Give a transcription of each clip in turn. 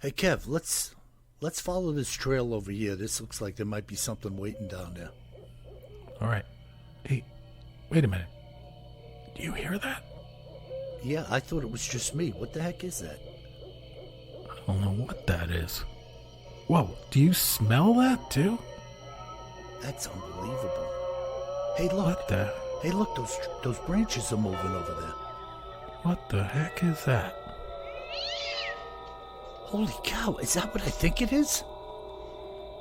Hey Kev, let's follow this trail over here. This looks like there might be something waiting down there. All right. Hey, wait a minute. Do you hear that? Yeah, I thought it was just me. What the heck is that? I don't know what that is. Whoa, do you smell that too? That's unbelievable. Hey, look. What the? Hey, look, those branches are moving over there. What the heck is that? Holy cow, is that what I think it is?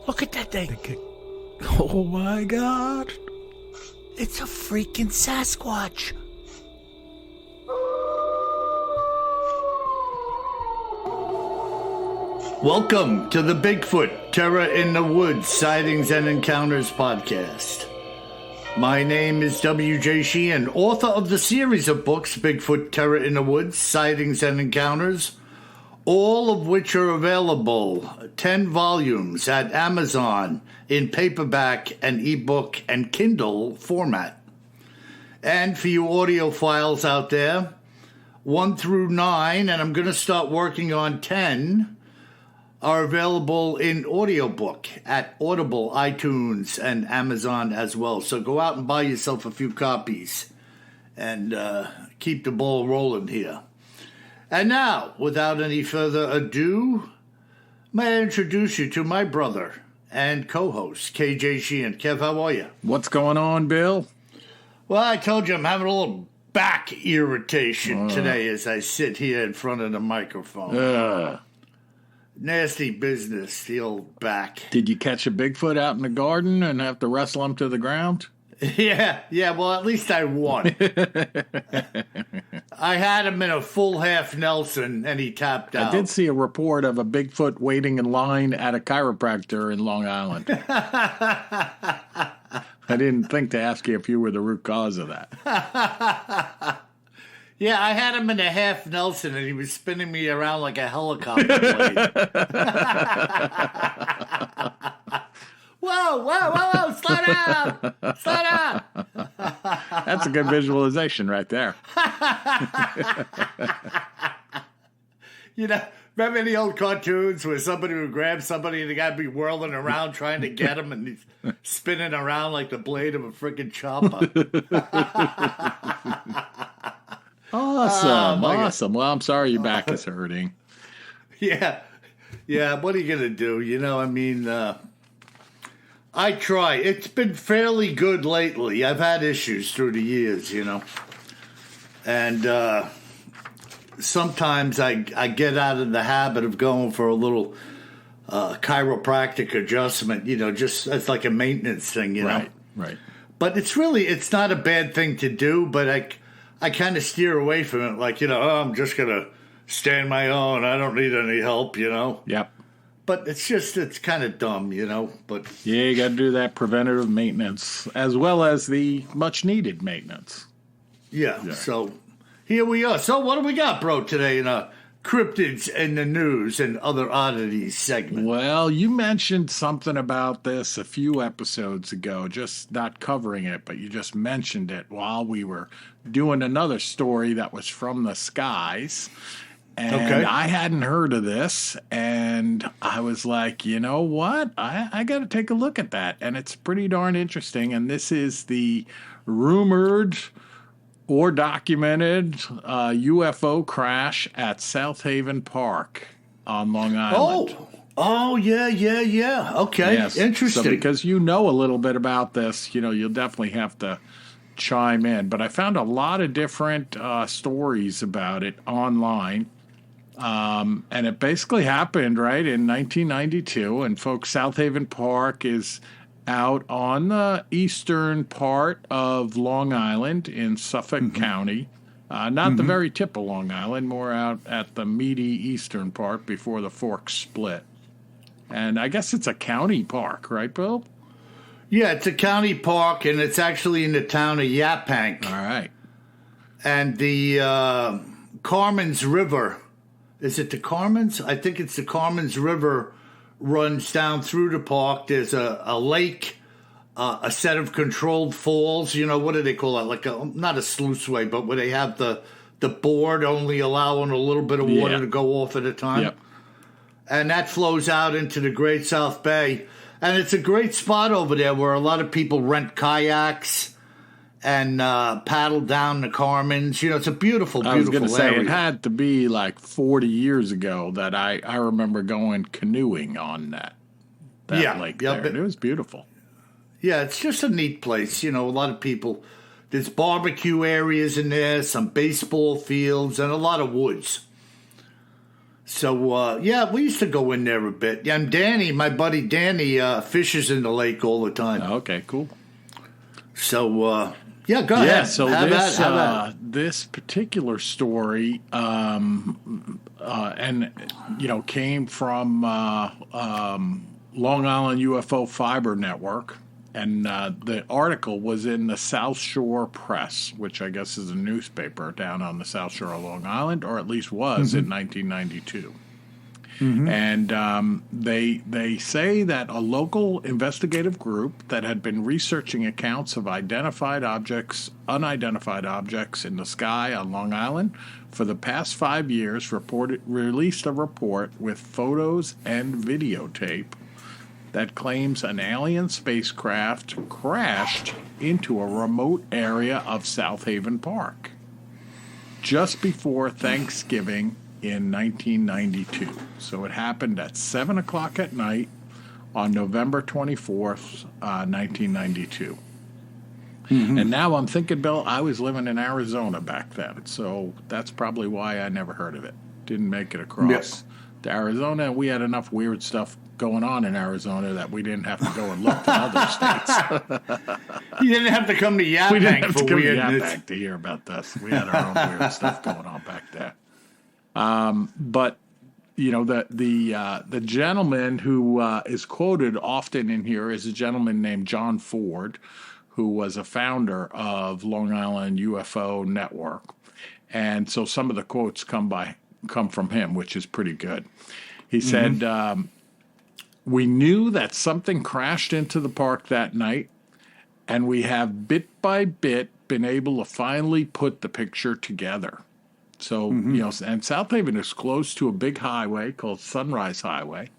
Look at that thing. Oh my God. It's a freaking Sasquatch. Welcome to the Bigfoot Terror in the Woods Sightings and Encounters podcast. My name is W.J. Sheehan, author of the series of books Bigfoot Terror in the Woods Sightings and Encounters, all of which are available, 10 volumes, at Amazon in paperback and ebook and Kindle format. And for you audiophiles out there, 1 through 9, and I'm going to start working on 10, are available in audiobook at Audible, iTunes, and Amazon as well. So go out and buy yourself a few copies and keep the ball rolling here. And now, without any further ado, may I introduce you to my brother and co-host, KJ Sheehan. Kev, how are you? What's going on, Bill? Well, I told you I'm having a little back irritation today as I sit here in front of the microphone. Nasty business, the old back. Did you catch a Bigfoot out in the garden and have to wrestle him to the ground? Yeah, well, at least I won. I had him in a full half Nelson, and he tapped out. I did see a report of a Bigfoot waiting in line at a chiropractor in Long Island. I didn't think to ask you if you were the root cause of that. Yeah, I had him in a half Nelson, and he was spinning me around like a helicopter blade. Whoa, slow down. That's a good visualization right there. You know, remember the old cartoons where somebody would grab somebody and the guy would be whirling around trying to get him, and he's spinning around like the blade of a freaking chopper. Awesome. Well, I'm sorry your back is hurting. Yeah. What are you gonna do? You know, I mean, I try. It's been fairly good lately. I've had issues through the years, you know, and sometimes I get out of the habit of going for a little chiropractic adjustment. You know, just it's like a maintenance thing, you know. Right. But it's not a bad thing to do. But I kind of steer away from it, like, you know, I'm just gonna stand my own. I don't need any help, you know. Yep. But it's kind of dumb, you know. But yeah, you got to do that preventative maintenance as well as the much needed maintenance. Yeah. So here we are. So what do we got, bro, today in a Cryptids in the News and Other Oddities segment? Well, you mentioned something about this a few episodes ago, just not covering it, but you just mentioned it while we were doing another story that was from the skies. And I hadn't heard of this, and I was like, you know what? I got to take a look at that. And it's pretty darn interesting. And this is the rumored or documented UFO crash at Southhaven Park on Long Island. Oh, yeah. Okay, yes. Interesting. So because you know a little bit about this, you know, you'll definitely have to chime in. But I found a lot of different stories about it online. And it basically happened, right, in 1992. And folks, Southhaven Park is out on the eastern part of Long Island in Suffolk County. Not the very tip of Long Island, more out at the meaty eastern part before the forks split. And I guess it's a county park, right, Bill? Yeah, it's a county park, and it's actually in the town of Yaphank. All right. And the Carmen's River, is it the Carmen's? I think it's the Carmen's River runs down through the park. There's a lake, a set of controlled falls. You know, what do they call that? Like not a sluiceway, but where they have the board only allowing a little bit of water to go off at a time. Yep. and that flows out into the Great South Bay. And it's a great spot over there where a lot of people rent kayaks and paddle down the Carmens. You know, it's a beautiful, beautiful I was going to say, area. it had to be like 40 years ago that I remember going canoeing on that lake there. It was beautiful. Yeah, it's just a neat place. You know, a lot of people. There's barbecue areas in there, some baseball fields, and a lot of woods. So, we used to go in there a bit. And Danny, my buddy Danny, fishes in the lake all the time. Okay, cool. So, go ahead. Yeah, so this particular story, came from Long Island UFO Fiber Network. And the article was in the South Shore Press, which I guess is a newspaper down on the South Shore of Long Island, or at least was in 1992. And they say that a local investigative group that had been researching accounts of identified objects, unidentified objects in the sky on Long Island for the past 5 years released a report with photos and videotape that claims an alien spacecraft crashed into a remote area of Southhaven Park just before Thanksgiving in 1992. So it happened at 7 o'clock at night on November 24th, 1992. And now I'm thinking, Bill, I was living in Arizona back then, so that's probably why I never heard of it. Didn't make it across to Arizona. We had enough weird stuff going on in Arizona that we didn't have to go and look to other states. You didn't have to come to Yaphank for weirdness. Yaphank to hear about this. We had our own weird stuff going on back there. But you know, the gentleman who is quoted often in here is a gentleman named John Ford, who was a founder of Long Island UFO Network, and so some of the quotes come from him, which is pretty good. He said, "We knew that something crashed into the park that night, and we have bit by bit been able to finally put the picture together." So, you know, and Southhaven is close to a big highway called Sunrise Highway.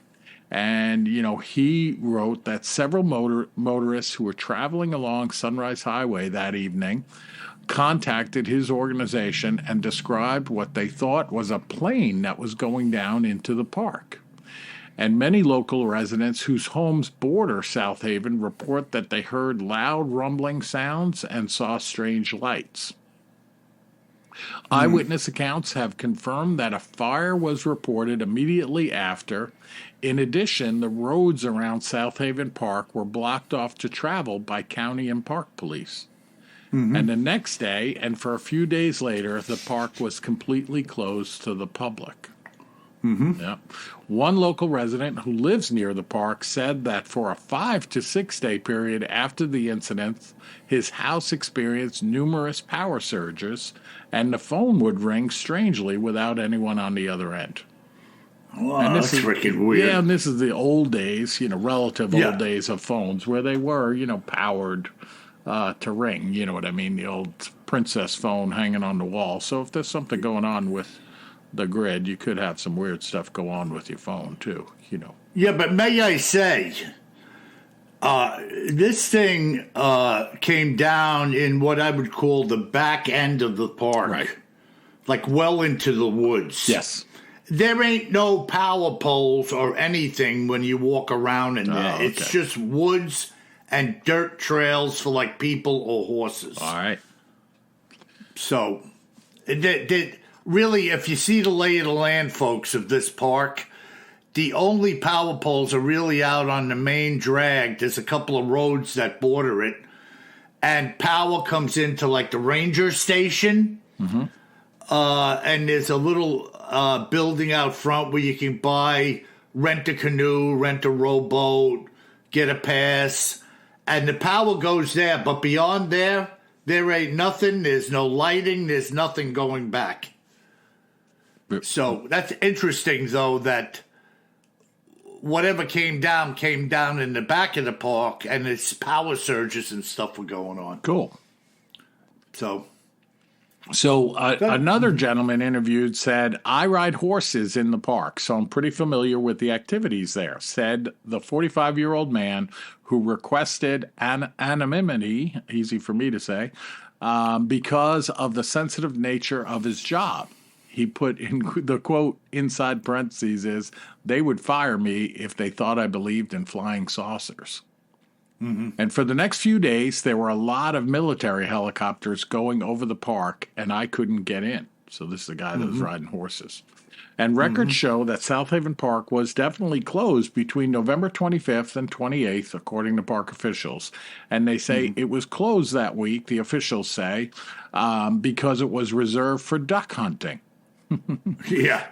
And, you know, he wrote that several motorists who were traveling along Sunrise Highway that evening contacted his organization and described what they thought was a plane that was going down into the park. And many local residents whose homes border Southhaven report that they heard loud rumbling sounds and saw strange lights. Eyewitness accounts have confirmed that a fire was reported immediately after. In addition, the roads around Southhaven Park were blocked off to travel by county and park police. And the next day, and for a few days later, the park was completely closed to the public. Yeah. One local resident who lives near the park said that for a 5 to 6 day period after the incident, his house experienced numerous power surges, and the phone would ring strangely without anyone on the other end. Wow, and that's freaking weird. Yeah, and this is the old days, you know, relative old days of phones where they were, you know, powered to ring. You know what I mean? The old princess phone hanging on the wall. So if there's something going on with the grid, you could have some weird stuff go on with your phone too, you know. Yeah, but may I say, this thing came down in what I would call the back end of the park. Right. Like well into the woods. Yes. There ain't no power poles or anything when you walk around in there. Okay. It's just woods and dirt trails for like people or horses. All right. So, really, if you see the lay of the land, folks, of this park, the only power poles are really out on the main drag. There's a couple of roads that border it. And power comes into like the ranger station. And there's a little building out front where you can rent a canoe, rent a rowboat, get a pass. And the power goes there. But beyond there ain't nothing. There's no lighting. There's nothing going back. So that's interesting, though, that whatever came down in the back of the park, and its power surges and stuff were going on. Cool. So, So another gentleman interviewed said, I ride horses in the park, so I'm pretty familiar with the activities there, said the 45-year-old man who requested anonymity, easy for me to say, because of the sensitive nature of his job. He put in the quote inside parentheses is, they would fire me if they thought I believed in flying saucers. Mm-hmm. And for the next few days, there were a lot of military helicopters going over the park, and I couldn't get in. So this is the guy that was riding horses. And records show that Southhaven Park was definitely closed between November 25th and 28th, according to park officials. And they say it was closed that week, the officials say, because it was reserved for duck hunting. Yeah.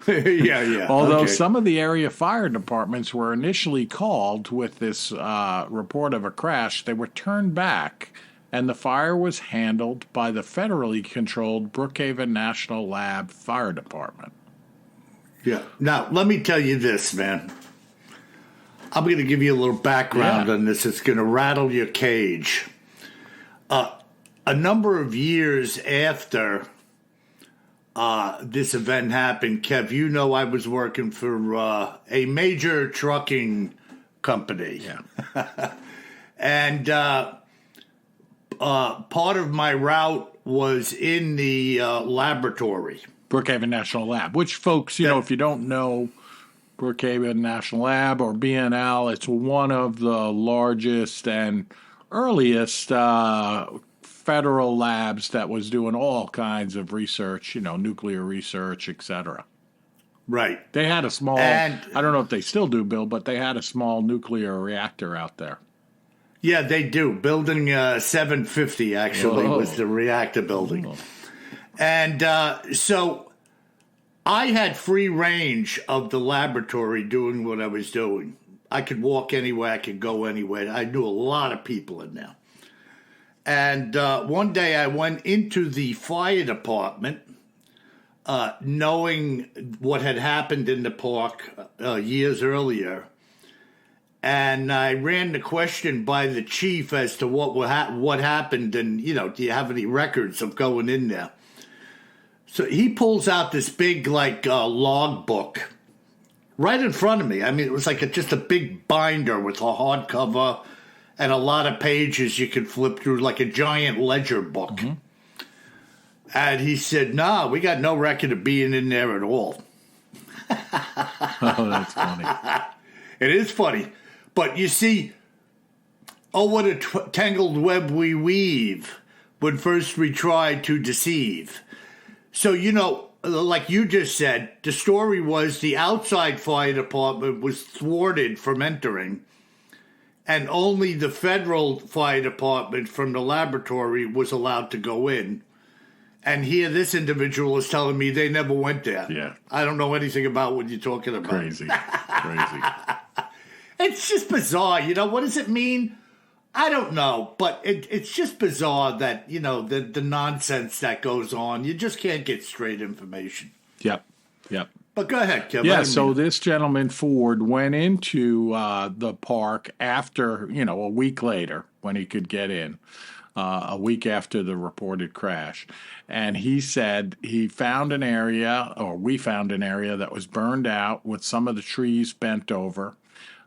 Yeah. Although some of the area fire departments were initially called with this report of a crash, they were turned back, and the fire was handled by the federally controlled Brookhaven National Lab Fire Department. Yeah. Now, let me tell you this, man. I'm going to give you a little background on this. It's going to rattle your cage. A number of years after this event happened, Kev, you know I was working for a major trucking company. Yeah. And part of my route was in the laboratory. Brookhaven National Lab, which folks, you know, if you don't know Brookhaven National Lab or BNL, it's one of the largest and earliest federal labs that was doing all kinds of research, you know, nuclear research, etc. Right. They had a small, I don't know if they still do, Bill, but they had a small nuclear reactor out there. Yeah, they do. Building 750, actually, was the reactor building. Oh. And so I had free range of the laboratory doing what I was doing. I could walk anywhere. I could go anywhere. I knew a lot of people in there. And one day I went into the fire department, knowing what had happened in the park years earlier. And I ran the question by the chief as to what happened and, you know, do you have any records of going in there? So he pulls out this big, log book right in front of me. I mean, it was like just a big binder with a hardcover and a lot of pages you could flip through, like a giant ledger book. Mm-hmm. And he said, "No, we got no record of being in there at all." Oh, that's funny. It is funny. But you see, oh, what a tangled web we weave when first we try to deceive. So, you know, like you just said, the story was the outside fire department was thwarted from entering, and only the federal fire department from the laboratory was allowed to go in. And here this individual is telling me they never went there. Yeah. I don't know anything about what you're talking about. Crazy. It's just bizarre. You know, what does it mean? I don't know, but it's just bizarre that, you know, the nonsense that goes on. You just can't get straight information. Yep. But go ahead, Kevin. Yeah, so this gentleman, Ford, went into the park after, you know, a week later when he could get in, a week after the reported crash. And he said we found an area that was burned out with some of the trees bent over.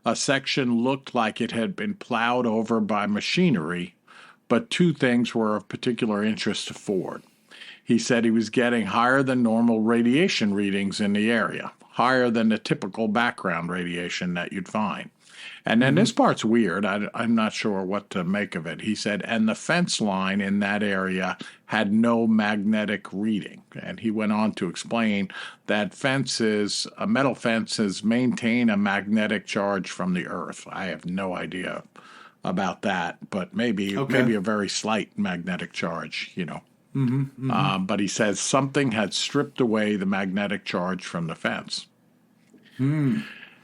A section looked like it had been plowed over by machinery, but two things were of particular interest to Ford. He said he was getting higher than normal radiation readings in the area, higher than the typical background radiation that you'd find. And then this part's weird. I'm not sure what to make of it. He said, and the fence line in that area had no magnetic reading. And he went on to explain that metal fences maintain a magnetic charge from the earth. I have no idea about that, but maybe a very slight magnetic charge, you know. But he says something had stripped away the magnetic charge from the fence.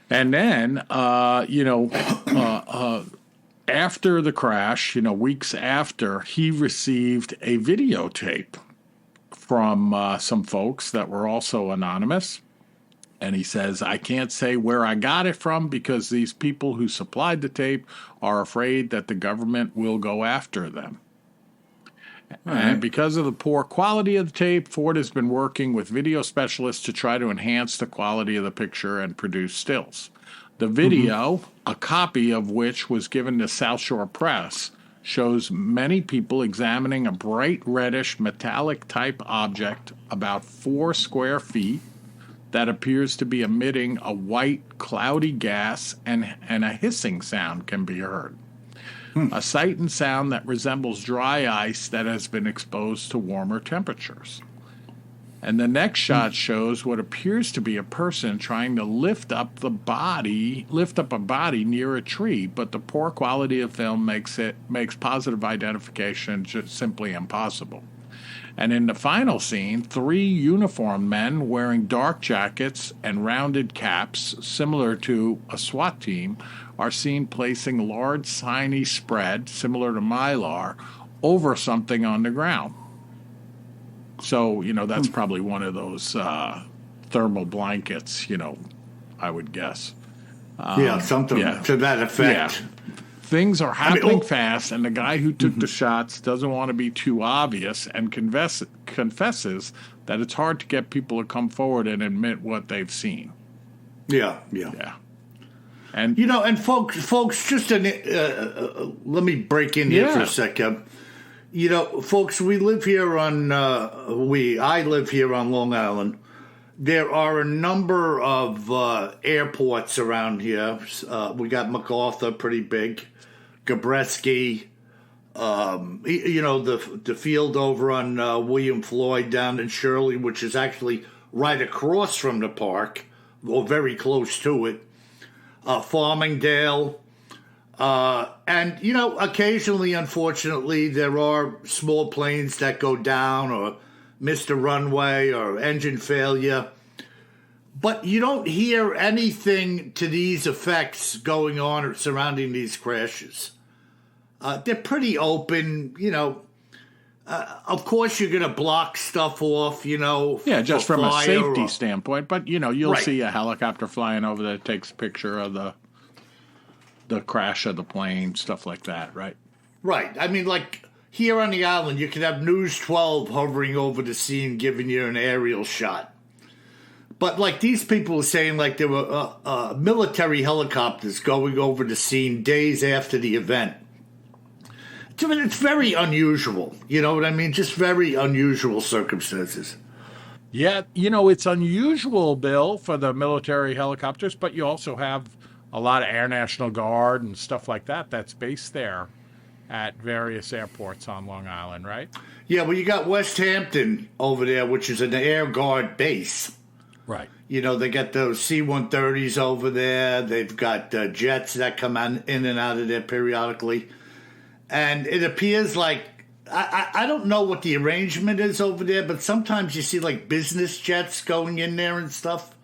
And then, after the crash, weeks after, he received a videotape from some folks that were also anonymous. And he says, I can't say where I got it from because these people who supplied the tape are afraid that the government will go after them. And because of the poor quality of the tape, Ford has been working with video specialists to try to enhance the quality of the picture and produce stills. The video, a copy of which was given to South Shore Press, shows many people examining a bright reddish metallic type object about 4 square feet that appears to be emitting a white cloudy gas, and a hissing sound can be heard. A sight and sound that resembles dry ice that has been exposed to warmer temperatures. And the next shot shows what appears to be a person trying to lift up a body near a tree, but the poor quality of film makes positive identification just simply impossible. And in the final scene, 3 uniformed men wearing dark jackets and rounded caps, similar to a SWAT team, are seen placing large shiny spread, similar to Mylar, over something on the ground. So, that's probably one of those thermal blankets, I would guess. Something to that effect. Yeah. Things are happening fast, and the guy who took the shots doesn't want to be too obvious and confesses that it's hard to get people to come forward and admit what they've seen. Yeah. And and folks, just let me break in here for a second. Folks, we live here on I live here on Long Island. There are a number of airports around here. We got MacArthur, pretty big. Gabreski, the field over on William Floyd down in Shirley, which is actually right across from the park, or very close to it. Farmingdale. And, occasionally, unfortunately, there are small planes that go down or miss the runway or engine failure. But you don't hear anything to these effects going on or surrounding these crashes. They're pretty open, of course, you're going to block stuff off, just from a safety standpoint. But, you'll Right. see a helicopter flying over that takes a picture of the crash of the plane, stuff like that, right? Right. I mean, like, here on the island, you could have News 12 hovering over the scene, giving you an aerial shot. But, like, these people are saying, like, there were military helicopters going over the scene days after the event. I mean, it's very unusual. You know what I mean? Just very unusual circumstances. Yeah, it's unusual, Bill, for the military helicopters, but you also have a lot of Air National Guard and stuff like that that's based there at various airports on Long Island, right? Yeah, well, you got West Hampton over there, which is an Air Guard base. Right. They got those C-130s over there. They've got jets that come in and out of there periodically. And it appears like, I don't know what the arrangement is over there, but sometimes you see like business jets going in there and stuff.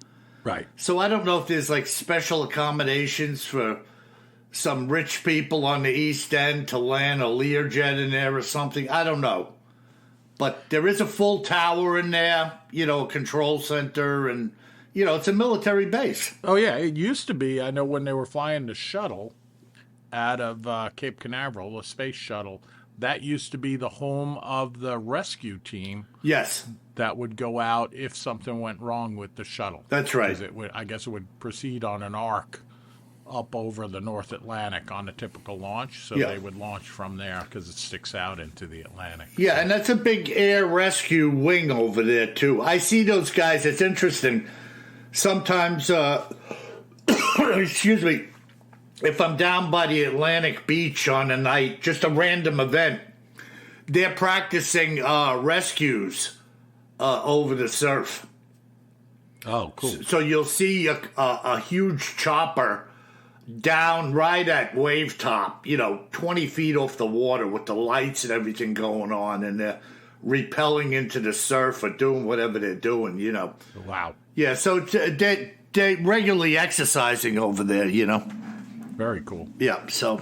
Right. So I don't know if there's like special accommodations for some rich people on the East End to land a Learjet in there or something. I don't know. But there is a full tower in there, a control center, and, it's a military base. Oh, yeah. It used to be, I know when they were flying the shuttle out of Cape Canaveral, the space shuttle, that used to be the home of the rescue team. Yes. That would go out if something went wrong with the shuttle. That's right. I guess it would proceed on an arc up over the North Atlantic on a typical launch. So they would launch from there because it sticks out into the Atlantic. Yeah, and that's a big air rescue wing over there, too. I see those guys. It's interesting. Sometimes, excuse me, if I'm down by the Atlantic beach on a night, just a random event, they're practicing rescues over the surf. Oh, cool. So you'll see a huge chopper down right at wave top, 20 feet off the water with the lights and everything going on, and they're repelling into the surf or doing whatever they're doing, Wow. Yeah, so they're regularly exercising over there, Very cool. Yeah, so,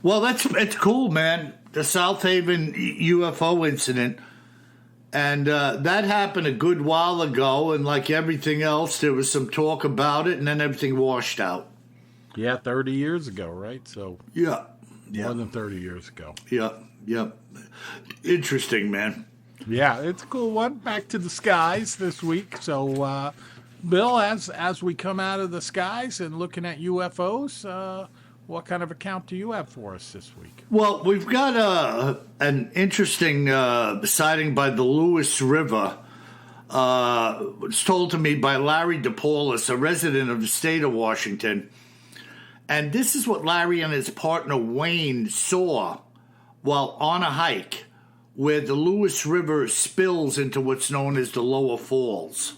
well, it's cool, man. The Southhaven UFO incident, and that happened a good while ago, and like everything else, there was some talk about it, and then everything washed out. Yeah, 30 years ago, right? So Yeah. more than 30 years ago. Yeah. Yep. Interesting, man. Yeah, it's a cool one. Back to the skies this week. So, Bill, as we come out of the skies and looking at UFOs, what kind of account do you have for us this week? Well, we've got an interesting sighting by the Lewis River. It's told to me by Larry DePaulis, a resident of the state of Washington. And this is what Larry and his partner Wayne saw while on a hike where the Lewis River spills into what's known as the Lower Falls.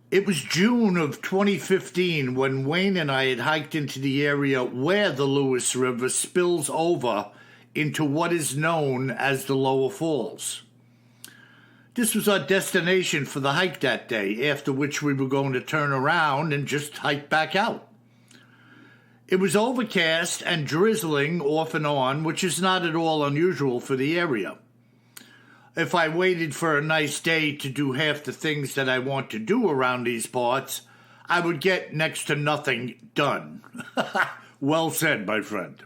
It was June of 2015 when Wayne and I had hiked into the area where the Lewis River spills over into what is known as the Lower Falls. This was our destination for the hike that day, after which we were going to turn around and just hike back out. It was overcast and drizzling off and on, which is not at all unusual for the area. If I waited for a nice day to do half the things that I want to do around these parts, I would get next to nothing done. Well said, my friend.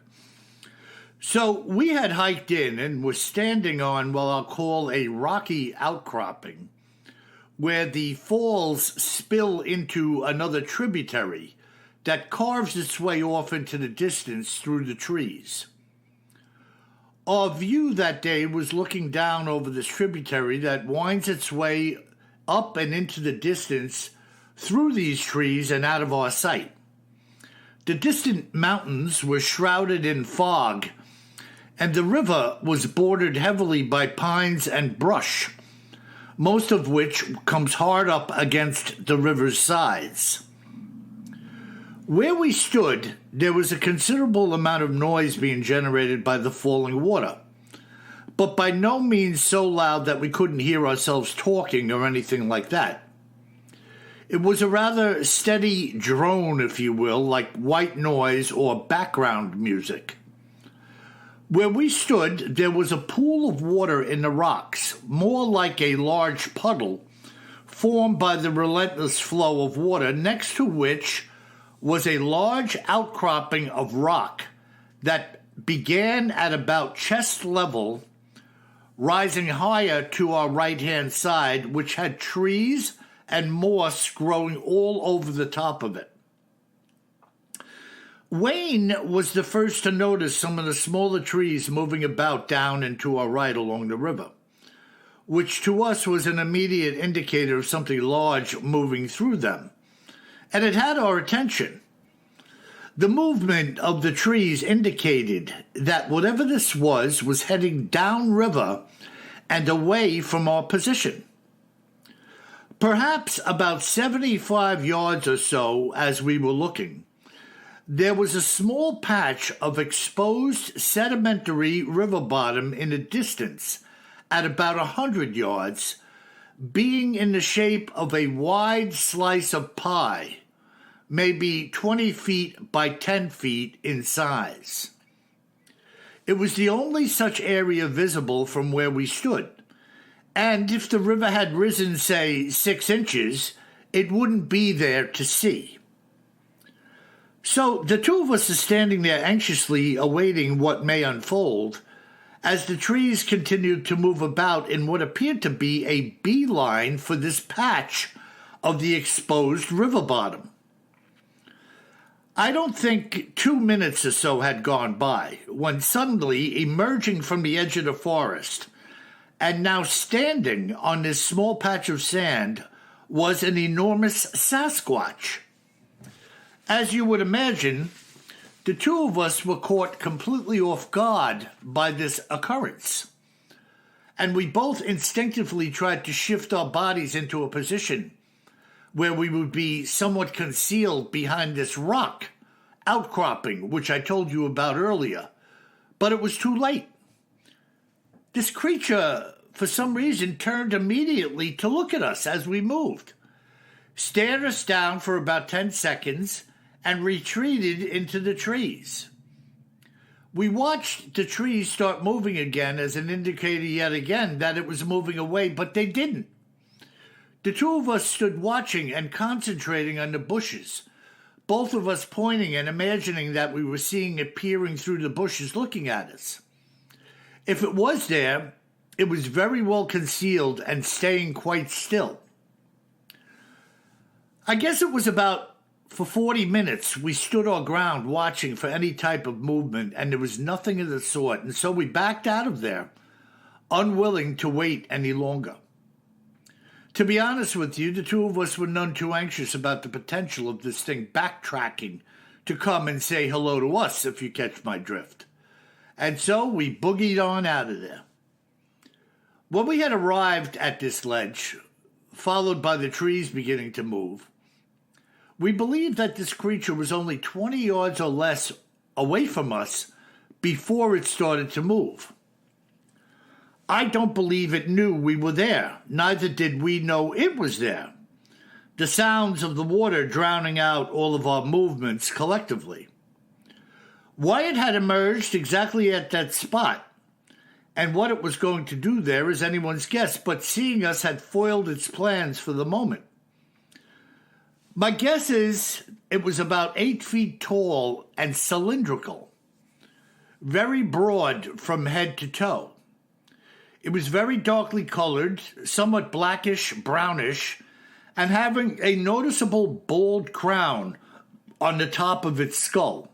So we had hiked in and were standing on what I'll call a rocky outcropping, where the falls spill into another tributary that carves its way off into the distance through the trees. Our view that day was looking down over this tributary that winds its way up and into the distance through these trees and out of our sight. The distant mountains were shrouded in fog, and the river was bordered heavily by pines and brush, most of which comes hard up against the river's sides. Where we stood, there was a considerable amount of noise being generated by the falling water, but by no means so loud that we couldn't hear ourselves talking or anything like that. It was a rather steady drone, if you will, like white noise or background music. Where we stood, there was a pool of water in the rocks, more like a large puddle, formed by the relentless flow of water, next to which was a large outcropping of rock that began at about chest level, rising higher to our right-hand side, which had trees and moss growing all over the top of it. Wayne was the first to notice some of the smaller trees moving about down and to our right along the river, which to us was an immediate indicator of something large moving through them, and it had our attention. The movement of the trees indicated that whatever this was heading downriver and away from our position. Perhaps about 75 yards or so as we were looking, there was a small patch of exposed sedimentary river bottom in the distance at about 100 yards, being in the shape of a wide slice of pie, maybe 20 feet by 10 feet in size. It was the only such area visible from where we stood, and if the river had risen, say, 6 inches, it wouldn't be there to see. So the two of us are standing there anxiously awaiting what may unfold as the trees continued to move about in what appeared to be a beeline for this patch of the exposed river bottom. I don't think 2 minutes or so had gone by when suddenly, emerging from the edge of the forest and now standing on this small patch of sand, was an enormous Sasquatch. As you would imagine, the two of us were caught completely off guard by this occurrence, and we both instinctively tried to shift our bodies into a position where we would be somewhat concealed behind this rock outcropping, which I told you about earlier, but it was too late. This creature, for some reason, turned immediately to look at us as we moved, stared us down for about 10 seconds, and retreated into the trees. We watched the trees start moving again as an indicator yet again that it was moving away, but they didn't. The two of us stood watching and concentrating on the bushes, both of us pointing and imagining that we were seeing it peering through the bushes looking at us. If it was there, it was very well concealed and staying quite still. I guess it was for 40 minutes, we stood our ground watching for any type of movement, and there was nothing of the sort, and so we backed out of there, unwilling to wait any longer. To be honest with you, the two of us were none too anxious about the potential of this thing backtracking to come and say hello to us, if you catch my drift. And so we boogied on out of there. When we had arrived at this ledge, followed by the trees beginning to move, we believed that this creature was only 20 yards or less away from us before it started to move. I don't believe it knew we were there. Neither did we know it was there. The sounds of the water drowning out all of our movements collectively. Why it had emerged exactly at that spot and what it was going to do there is anyone's guess, but seeing us had foiled its plans for the moment. My guess is it was about 8 feet tall and cylindrical, very broad from head to toe. It was very darkly colored, somewhat blackish, brownish, and having a noticeable bald crown on the top of its skull.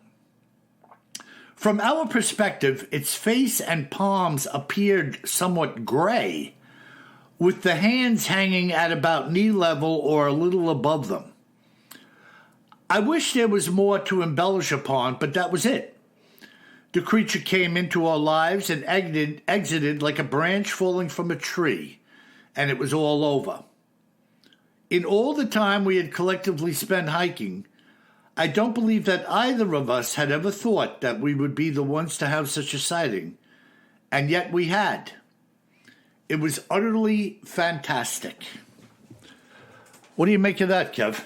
From our perspective, its face and palms appeared somewhat gray, with the hands hanging at about knee level or a little above them. I wish there was more to embellish upon, but that was it. The creature came into our lives and exited like a branch falling from a tree, and it was all over. In all the time we had collectively spent hiking, I don't believe that either of us had ever thought that we would be the ones to have such a sighting, and yet we had. It was utterly fantastic. What do you make of that, Kev?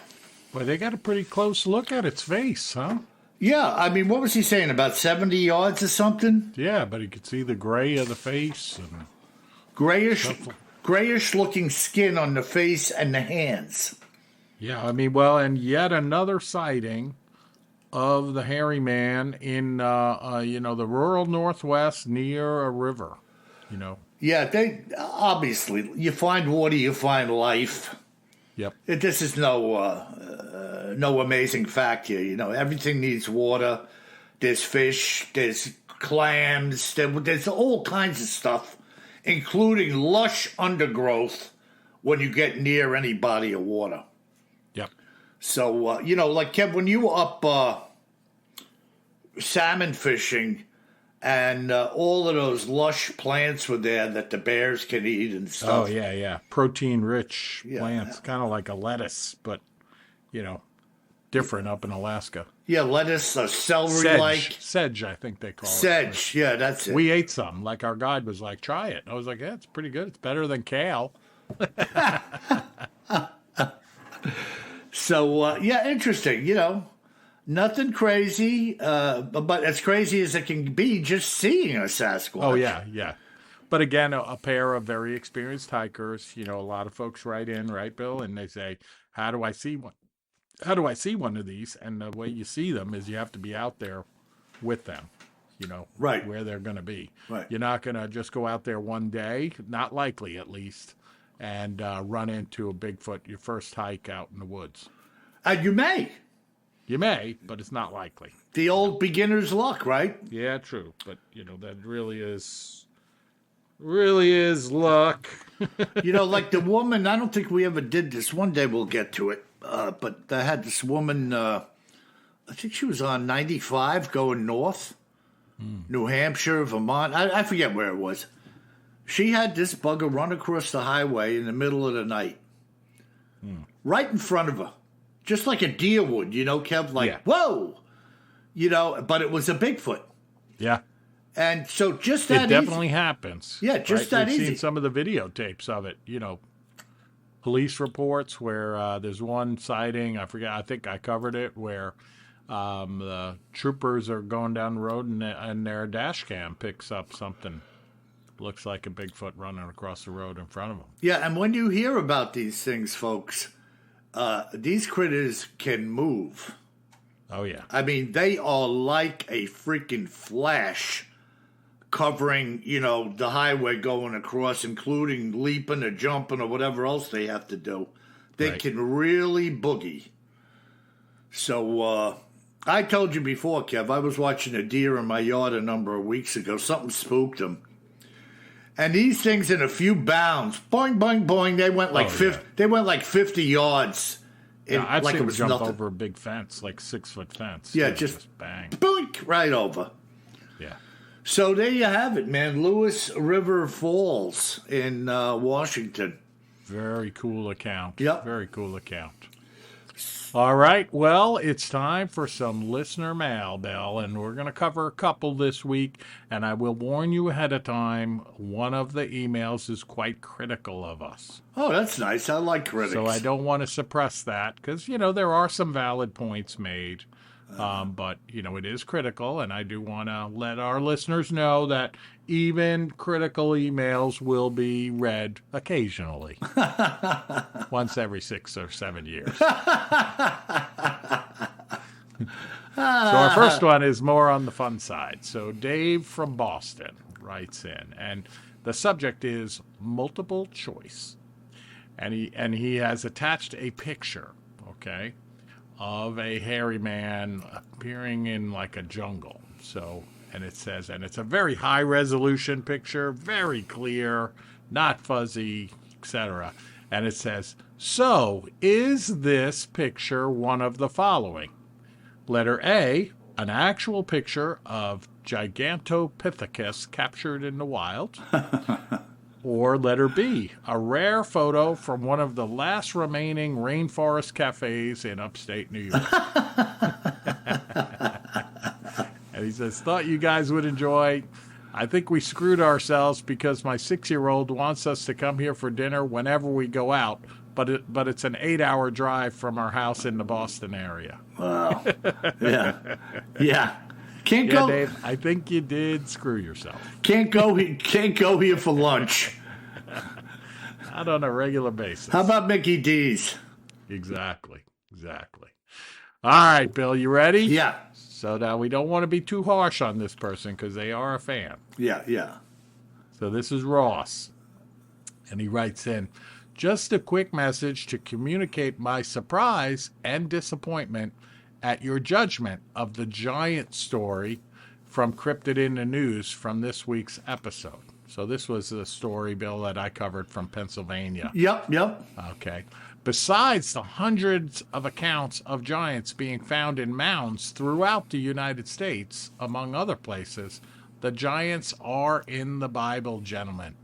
Well, they got a pretty close look at its face, huh? Yeah, I mean, what was he saying, about 70 yards or something? Yeah, but you could see the gray of the face. And grayish-looking skin on the face and the hands. Yeah, I mean, well, and yet another sighting of the hairy man in, the rural Northwest near a river, Yeah, they obviously, you find water, you find life. Yep. This is no amazing fact here. Everything needs water. There's fish, there's clams, there's all kinds of stuff, including lush undergrowth when you get near any body of water. Yep. So, like Kev, when you were up salmon fishing and all of those lush plants were there that the bears can eat and stuff. Oh, yeah. Protein-rich plants, kind of like a lettuce, but, different up in Alaska. Yeah, lettuce, celery-like. Sedge, I think they call it. Sedge, yeah, that's it. We ate some. Like, our guide was like, try it. I was like, yeah, it's pretty good. It's better than kale. So, interesting, Nothing crazy, but as crazy as it can be just seeing a Sasquatch. Oh, yeah. But again, a pair of very experienced hikers, a lot of folks write in, right, Bill? And they say, how do I see one? How do I see one of these? And the way you see them is you have to be out there with them, right, where they're going to be. Right. You're not going to just go out there one day, not likely at least, and run into a Bigfoot your first hike out in the woods. You may. You may, but it's not likely. The old beginner's luck, right? Yeah, true. But, that really is luck. Like the woman, I don't think we ever did this. One day we'll get to it. But I had this woman, I think she was on 95 going north, New Hampshire, Vermont. I forget where it was. She had this bugger run across the highway in the middle of the night, right in front of her. Just like a deer would, Kev, like, whoa, but it was a Bigfoot. Yeah. And so just that It definitely happens. Yeah, just that easy. We've seen some of the videotapes of it, police reports where there's one sighting, I think I covered it, where the troopers are going down the road and their dash cam picks up something. Looks like a Bigfoot running across the road in front of them. Yeah, and when you hear about these things, folks, these critters can move. Oh, yeah. I mean, they are like a freaking flash covering, the highway going across, including leaping or jumping or whatever else they have to do. They can really boogie. So, I told you before, Kev, I was watching a deer in my yard a number of weeks ago. Something spooked him. And these things in a few bounds, boing, boing, boing, they went like 50 yards. I'd like see it him was jump nothing. over a big fence, like 6-foot fence. Yeah, just bang. Boink, right over. Yeah. So there you have it, man. Lewis River Falls in Washington. Very cool account. Yep. Very cool account. All right. Well, it's time for some listener mail, Belle, and we're going to cover a couple this week. And I will warn you ahead of time, one of the emails is quite critical of us. Oh, that's nice. I like critics. So I don't want to suppress that because, there are some valid points made. But, it is critical, and I do want to let our listeners know that even critical emails will be read occasionally, once every 6 or 7 years. So our first one is more on the fun side. So Dave from Boston writes in, and the subject is multiple choice. And he has attached a picture, okay, of a hairy man appearing in like a jungle. So, and it says, and it's a very high resolution picture, very clear, not fuzzy, etc. And it says, so is this picture one of the following? Letter A, an actual picture of Gigantopithecus captured in the wild. Or letter B, a rare photo from one of the last remaining rainforest cafes in upstate New York. And he says, thought you guys would enjoy. I think we screwed ourselves because my 6-year-old wants us to come here for dinner whenever we go out, but it's an 8-hour drive from our house in the Boston area. Wow. Yeah. Can't go, Dave, I think you did screw yourself. Can't go here for lunch. Not on a regular basis. How about Mickey D's? Exactly. All right, Bill, you ready? Yeah. So now we don't want to be too harsh on this person because they are a fan. Yeah. So this is Ross. And he writes in, just a quick message to communicate my surprise and disappointment at your judgment of the giant story from Cryptid in the News from this week's episode. So this was the story, Bill, that I covered from Pennsylvania. Yep. Okay. Besides the hundreds of accounts of giants being found in mounds throughout the United States, among other places, the giants are in the Bible, gentlemen.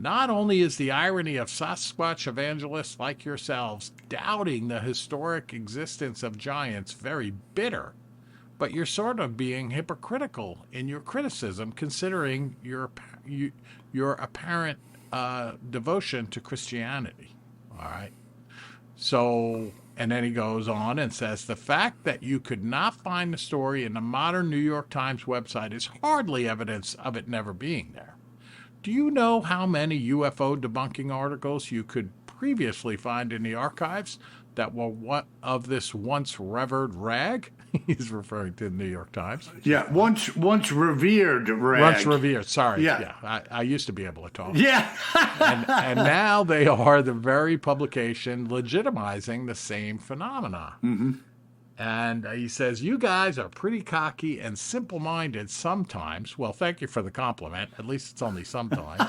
Not only is the irony of Sasquatch evangelists like yourselves doubting the historic existence of giants very bitter, but you're sort of being hypocritical in your criticism considering your apparent devotion to Christianity. All right. So, and then he goes on and says, the fact that you could not find the story in the modern New York Times website is hardly evidence of it never being there. Do you know how many UFO debunking articles you could previously find in the archives that were of this once revered rag? He's referring to the New York Times. Yeah, once revered rag. Once revered, sorry. Yeah. I used to be able to talk. Yeah. and now they are the very publication legitimizing the same phenomena. Mm-hmm. And he says, you guys are pretty cocky and simple-minded sometimes. Well, thank you for the compliment. At least it's only sometimes.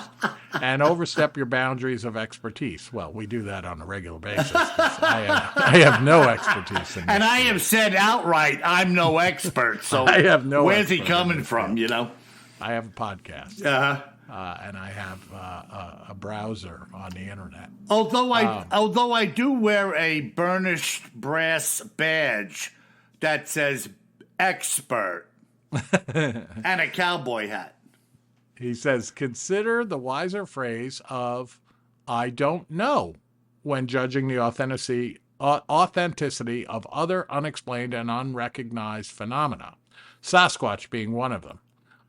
And overstep your boundaries of expertise. Well, we do that on a regular basis. I have no expertise in this. And I have said outright, I'm no expert. So I have no where's he coming from, I have a podcast. Uh-huh. And I have a browser on the internet. Although I do wear a burnished brass badge that says expert and a cowboy hat. He says, consider the wiser phrase of I don't know when judging the authenticity of other unexplained and unrecognized phenomena, Sasquatch being one of them.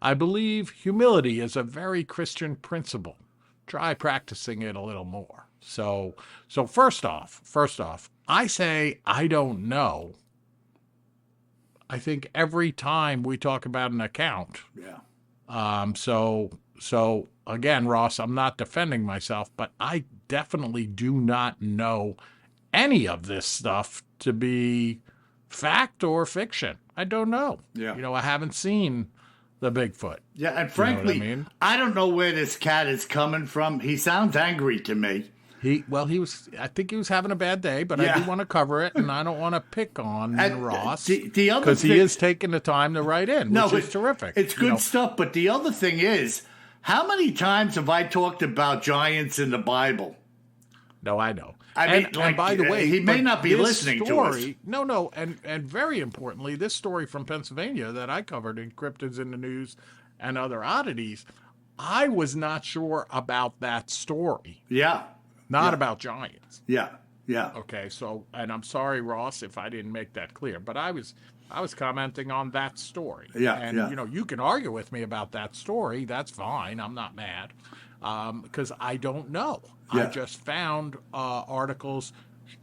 I believe humility is a very Christian principle. Try practicing it a little more. So first off, I say I don't know I think every time we talk about an account. Yeah. So again, Ross, I'm not defending myself, but I definitely do not know any of this stuff to be fact or fiction. I don't know. Yeah. I haven't seen the Bigfoot. Yeah, and frankly, You know what I mean? I don't know where this cat is coming from. He sounds angry to me. I think he was having a bad day, but I do want to cover it, and I don't want to pick on Ross the other because he thing- is taking the time to write in, which is terrific. It's good stuff, but the other thing is, how many times have I talked about giants in the Bible? No, I know. And by the way, he may not be listening to us. No, and very importantly, this story from Pennsylvania that I covered in Cryptids in the News and Other Oddities, I was not sure about that story. Yeah. Not about giants. Yeah. Yeah. Okay, so, and I'm sorry, Ross, if I didn't make that clear, but I was commenting on that story. Yeah, and yeah. You can argue with me about that story. That's fine. I'm not mad, because I don't know. Yeah. I just found articles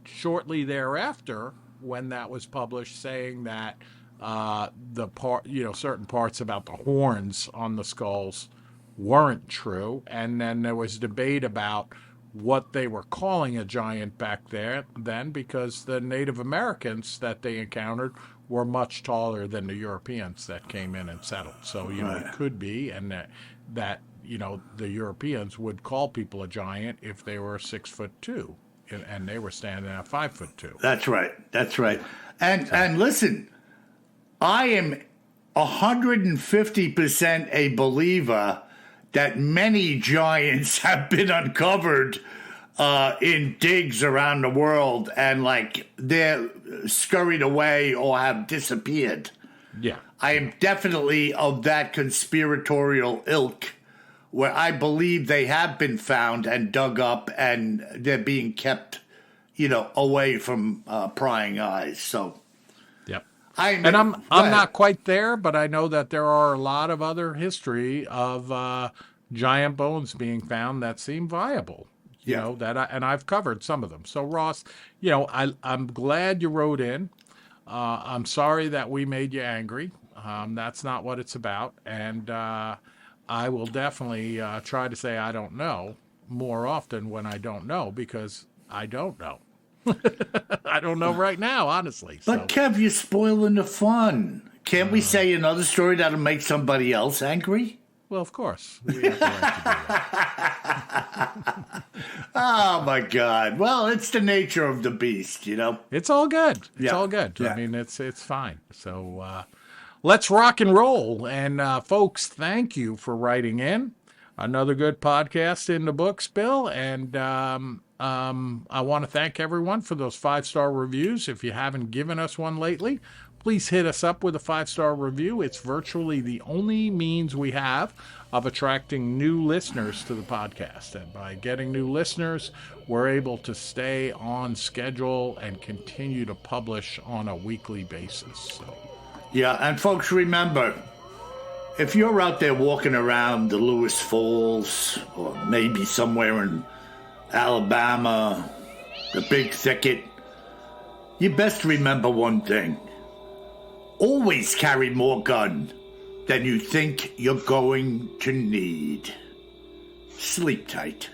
shortly thereafter when that was published saying that certain parts about the horns on the skulls weren't true, and then there was debate about what they were calling a giant back then, because the Native Americans that they encountered were much taller than the Europeans that came in and settled. So, it could be, and that the Europeans would call people a giant if they were 6'2", and they were standing at 5'2". That's right. And listen, I am 150% a believer that many giants have been uncovered in digs around the world, and they're scurried away or have disappeared. Yeah. I am definitely of that conspiratorial ilk, where I believe they have been found and dug up, and they're being kept, away from prying eyes. So, yep. I'm not quite there, but I know that there are a lot of other history of giant bones being found that seem viable. And I've covered some of them. So Ross, I'm glad you wrote in. I'm sorry that we made you angry. That's not what it's about. And I will definitely try to say I don't know more often when I don't know, because I don't know. I don't know right now, honestly. But Kev, you're spoiling the fun. Can't we say another story that'll make somebody else angry? Well, of course. We have the right to do that. Oh, my God. Well, it's the nature of the beast, It's all good. It's all good. Yeah. I mean, it's fine. So let's rock and roll. And, folks, thank you for writing in. Another good podcast in the books, Bill. And I want to thank everyone for those 5-star reviews. If you haven't given us one lately, please hit us up with a 5-star review. It's virtually the only means we have of attracting new listeners to the podcast. And by getting new listeners, we're able to stay on schedule and continue to publish on a weekly basis. So. Yeah, and folks, remember, if you're out there walking around the Lewis Falls, or maybe somewhere in Alabama, the Big Thicket, you best remember one thing. Always carry more gun than you think you're going to need. Sleep tight.